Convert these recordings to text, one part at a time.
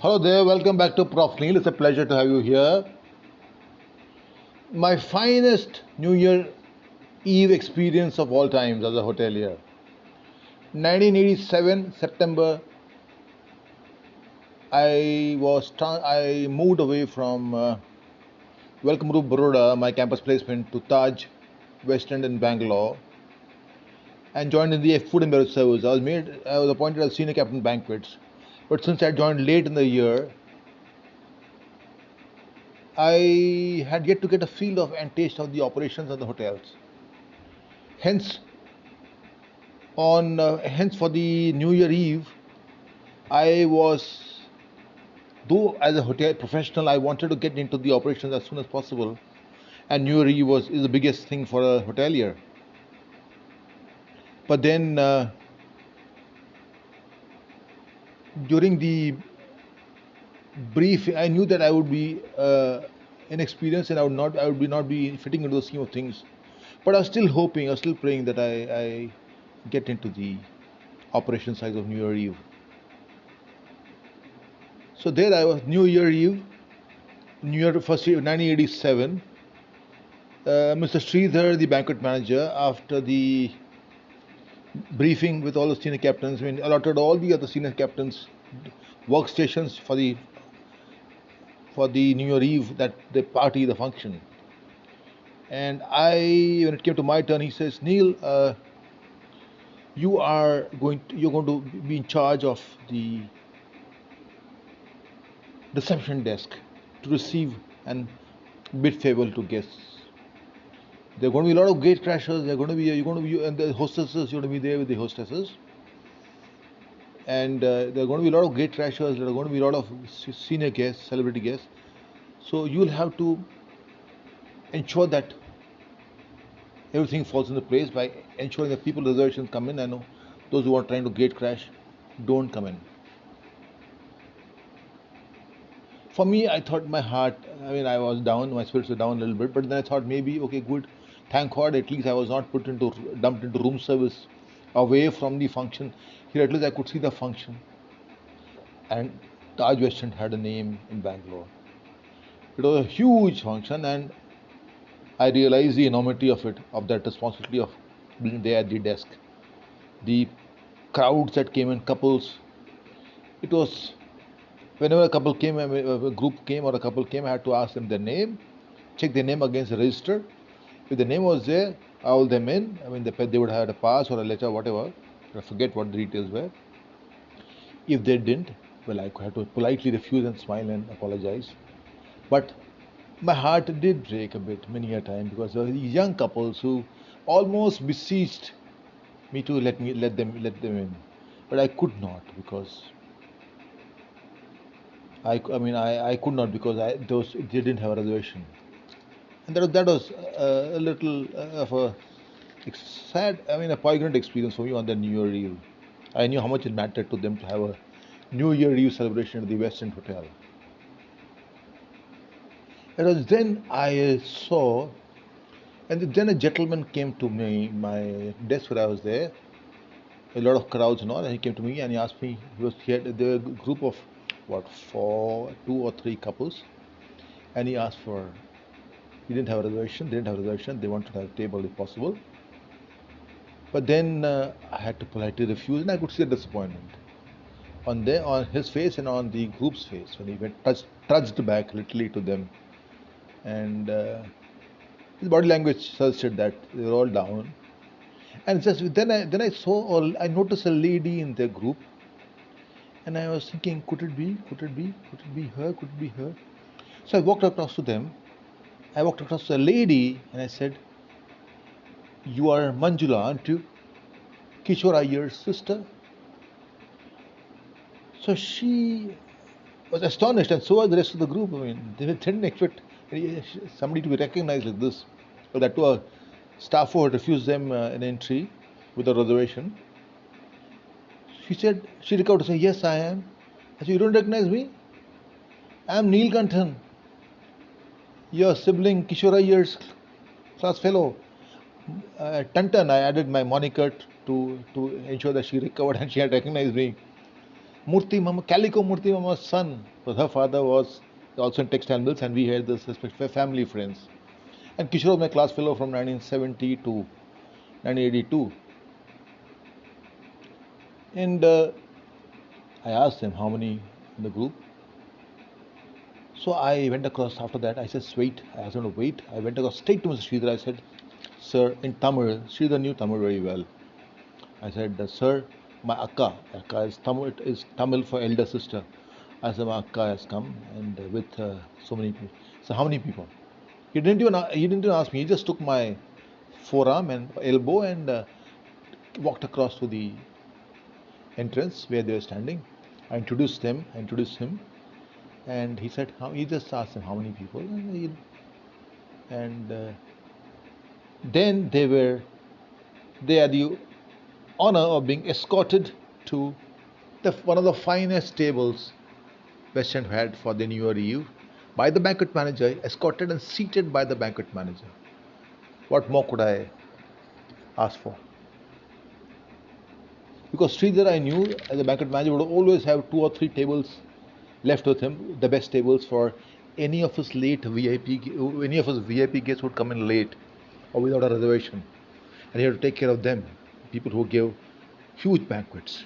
Hello there, welcome back to profneel. It's a pleasure to have you here. My finest New Year Eve experience of all times as a hotelier. 1987 September, I moved away from Welcome Group Baroda, my campus placement, to Taj West End in Bangalore, and joined in the food and beverage service. I was appointed as senior captain banquets, but since I joined late in the year, I had yet to get a feel of and taste of the operations of the hotels. Hence, hence for the New Year Eve, I was, though as a hotel professional, I wanted to get into the operations as soon as possible, and New Year Eve is the biggest thing for a hotelier. But then during the brief, I knew that I would be inexperienced and I would not be fitting into the scheme of things. But I was still hoping, I was still praying that I get into the operation side of New Year Eve. So there I was, New Year Eve, New Year first year, 1987. Mr. Sridhar, the banquet manager, after the briefing with all the senior captains, allotted all the other senior captains workstations for the New Year Eve, that the party, the function. And when it came to my turn, he says, Neil, you're going to be in charge of the reception desk to receive and bid farewell to guests. There are going to be a lot of gate crashers. And the hostesses. You're going to be there with the hostesses, and there are going to be a lot of gate crashers. There are going to be a lot of senior guests, celebrity guests. So you'll have to ensure that everything falls into place by ensuring that people reservations come in. I know those who are trying to gate crash don't come in. For me, I thought I was down, my spirits were down a little bit, but then I thought maybe, okay, good, thank God, at least I was not dumped into room service away from the function. Here at least I could see the function. And Taj West End had a name in Bangalore. It was a huge function, and I realized the enormity of that responsibility of being there at the desk. The crowds that came in, couples, it was whenever a group came or a couple came, I had to ask them their name, check their name against the register. If the name was there, I will them in. They would have had a pass or a letter, whatever. I forget what the details were. If they didn't, well, I had to politely refuse and smile and apologize. But my heart did break a bit many a time, because there were these young couples who almost beseeched me to let them in, but I could not, because I could not, because they didn't have a reservation, and that was a little of a sad, a poignant experience for me on the New Year Eve. I knew how much it mattered to them to have a New Year Eve celebration at the West End Hotel. It was then I saw, and then a gentleman came to my desk where I was there, a lot of crowds and all, and he came to me and he asked me, he had a group of two or three couples, and he asked for, he didn't have a reservation, they wanted to have a table if possible. But then I had to politely refuse, and I could see the disappointment on his face and on the group's face when he trudged back literally to them, and his body language suggested that they were all down. And then I noticed a lady in their group, and I was thinking, could it be her? So I walked across to them. I walked across to a lady and I said, "You are Manjula, aren't you? Kishore Iyer's sister?" So she was astonished, and so was the rest of the group. They didn't expect somebody to be recognized like this. But that too, a staff had refused them an entry with a reservation. She recovered to say, "Yes, I am." I said, "You don't recognize me? I am Neil Kanthan, your sibling Kishore Iyer's class fellow. Tantan." I added my moniker to ensure that she recovered and she had recognized me. Murthy Mama, Calico Murthy Mama's son, but her father was also in textile mills, and we had this family friends. And Kishore was my class fellow from 1970 to 1982. And I asked him how many in the group. So I went across after that. I said, wait. I asked him to wait. I went across straight to Mr. Sridhar. I said, sir, in Tamil, Sridhar knew Tamil very well. I said, sir, my akka is Tamil for elder sister. I said, my akka has come and with so many people. So how many people? He didn't even ask me. He just took my forearm and elbow and walked across to the entrance where they were standing. I introduced them. I introduced him, and he said, he just asked them how many people, and then they had the honor of being escorted to one of the finest tables West End had for the New Year Eve by the banquet manager, escorted and seated by the banquet manager. What more could I ask for? Because Sridhar, I knew as a banquet manager, would always have 2 or 3 tables left with him, the best tables for any of his VIP guests would come in late or without a reservation, and he had to take care of them, people who give huge banquets.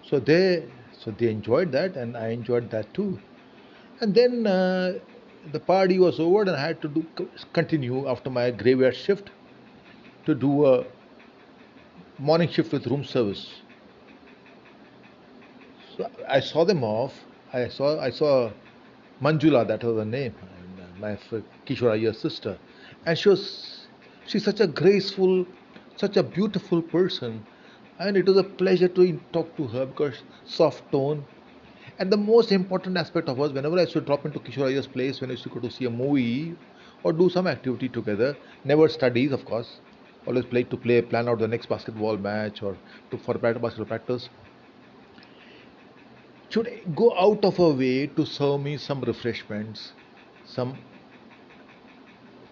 So they enjoyed that, and I enjoyed that too. And then the party was over, and I had to continue after my graveyard shift to do a morning shift with room service. So I saw them off. I saw Manjula, that was her name, and my Kishore Iyer's sister, and she's such a graceful, such a beautiful person, and it was a pleasure to talk to her because soft tone. And the most important aspect of us, whenever I used to drop into Kishore Iyer's place, when I used to go to see a movie or do some activity together, never studies, of course, always plan out the next basketball match or for basketball practice, should go out of her way to serve me some refreshments, some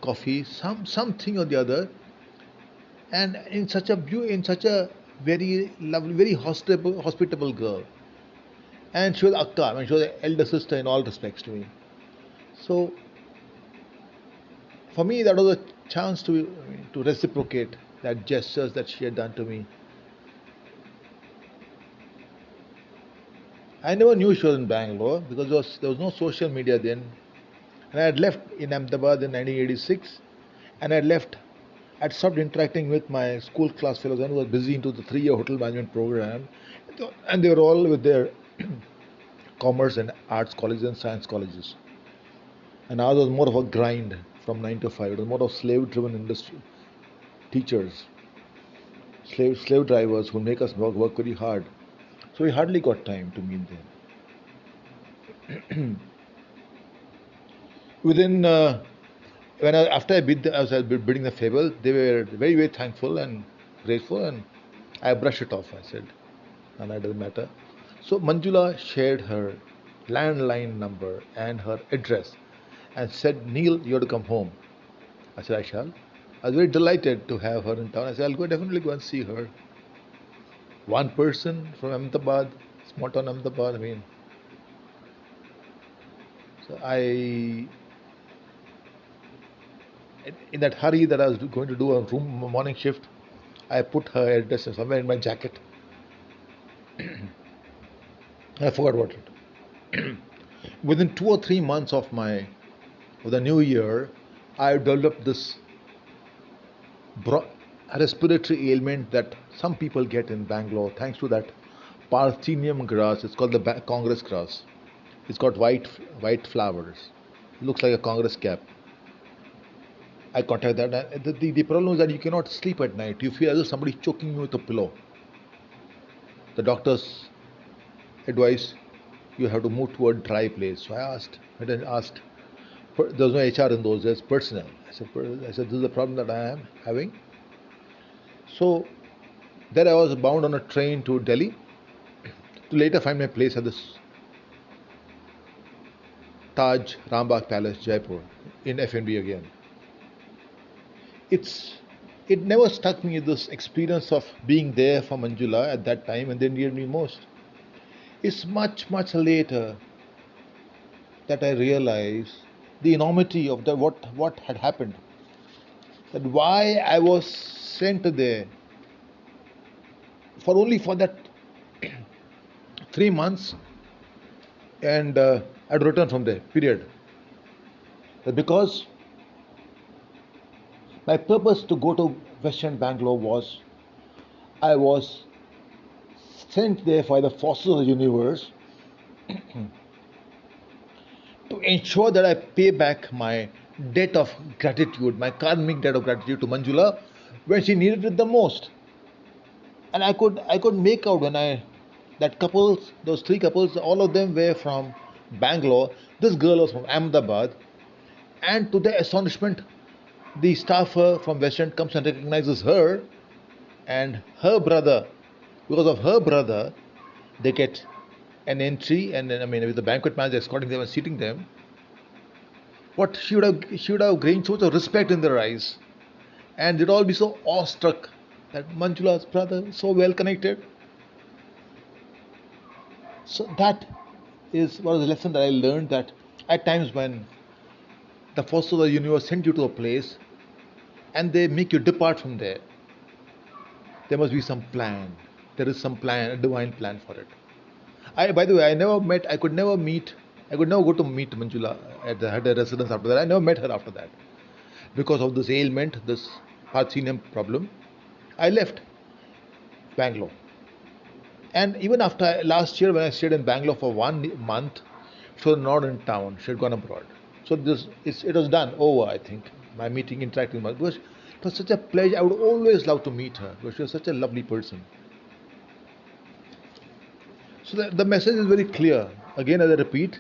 coffee, something or the other, and in such a very lovely, very hospitable girl. And she was Akka, I mean, she was the elder sister in all respects to me. So for me, that was a chance to reciprocate that gestures that she had done to me. I never knew she was in Bangalore because there was no social media then, and I had left in Ahmedabad in 1986, and I had left. I'd stopped interacting with my school class fellows and was busy into the 3-year hotel management program, and they were all with their commerce and arts colleges and science colleges. And ours was more of a grind from 9 to 5. It was more of slave-driven industry. Teachers, slave drivers who make us work very hard. So we hardly got time to meet them. Within after I was bidding the farewell, they were very, very thankful and grateful, and I brushed it off. I said, "No, that doesn't matter." So Manjula shared her landline number and her address, and said, "Neil, you have to come home." I said, "I shall." I was very delighted to have her in town. I said, "I'll definitely go and see her." One person from Ahmedabad, small town Ahmedabad. I mean, so in that hurry that I was going to do a morning shift, I put her address somewhere in my jacket. I forgot about it. Within 2 or 3 months of the new year, I developed this respiratory ailment that some people get in Bangalore thanks to that Parthenium grass. It's called the Congress grass. It's got white flowers. It looks like a Congress cap. I contacted that. And the problem is that you cannot sleep at night. You feel as if somebody choking you with a pillow. The doctors advise you have to move to a dry place. So I then asked, there was no HR in those days, personnel. I said, this is the problem that I am having. So there I was bound on a train to Delhi to later find my place at this Taj Rambagh Palace, Jaipur, in F&B again. It's it never struck me this experience of being there for Manjula at that time when they needed me most. It's much, much later that I realized the enormity of what had happened. That why I was sent there for only for that 3 months, and I'd return from there. Period. That because my purpose to go to Western Bangalore was I was sent there by the forces of the universe to ensure that I pay back my debt of gratitude, my karmic debt of gratitude to Manjula when she needed it the most. And I could make out when I that couples, those three couples, all of them were from Bangalore. This girl was from Ahmedabad, and to their astonishment, the staffer from West End comes and recognizes her and her brother. Because of her brother, they get an entry, and then, I mean, with the banquet manager escorting them and seating them. What she would have gained so much of respect in their eyes, and they'd all be so awestruck that Manjula's brother is so well connected. So that is one of the lessons that I learned, that at times when the forces of the universe send you to a place and they make you depart from there, there must be some plan. There is some plan, a divine plan for it. By the way, I could never go to meet Manjula at her residence after that. I never met her after that because of this ailment, this Parthenium problem. I left Bangalore, and even after last year when I stayed in Bangalore for 1 month, she was not in town. She had gone abroad. So it was done over. I think my meeting, interacting with her, because it was such a pleasure. I would always love to meet her because she was such a lovely person. So the message is very clear. Again, as I repeat,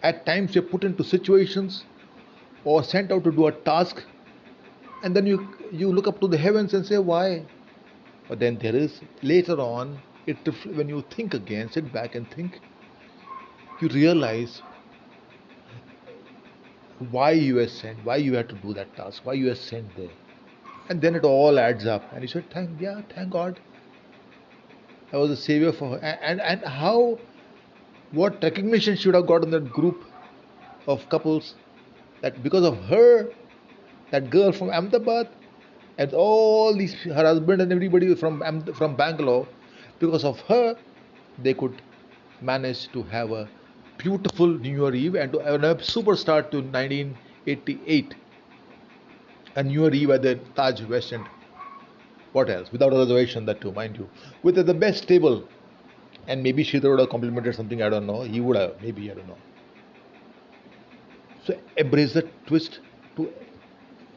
at times you're put into situations or sent out to do a task, and then you look up to the heavens and say why. But then there is later on, when you think again, sit back and think, you realize why you were sent, why you had to do that task, why you were sent there, and then it all adds up. And you said, thank God, I was a savior for her. And how, what recognition should have got in that group of couples, that because of her, that girl from Ahmedabad, and all these, her husband and everybody from Bangalore, because of her, they could manage to have a beautiful New Year Eve and to have a super start to 1988, a New Year Eve at the Taj West End hotels, without a reservation, that too, mind you, with the best table. And maybe Sridhar would have complimented something, I don't know. He would have, maybe, I don't know. So embrace the twist to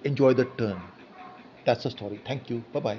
enjoy the turn. That's the story. Thank you. Bye bye.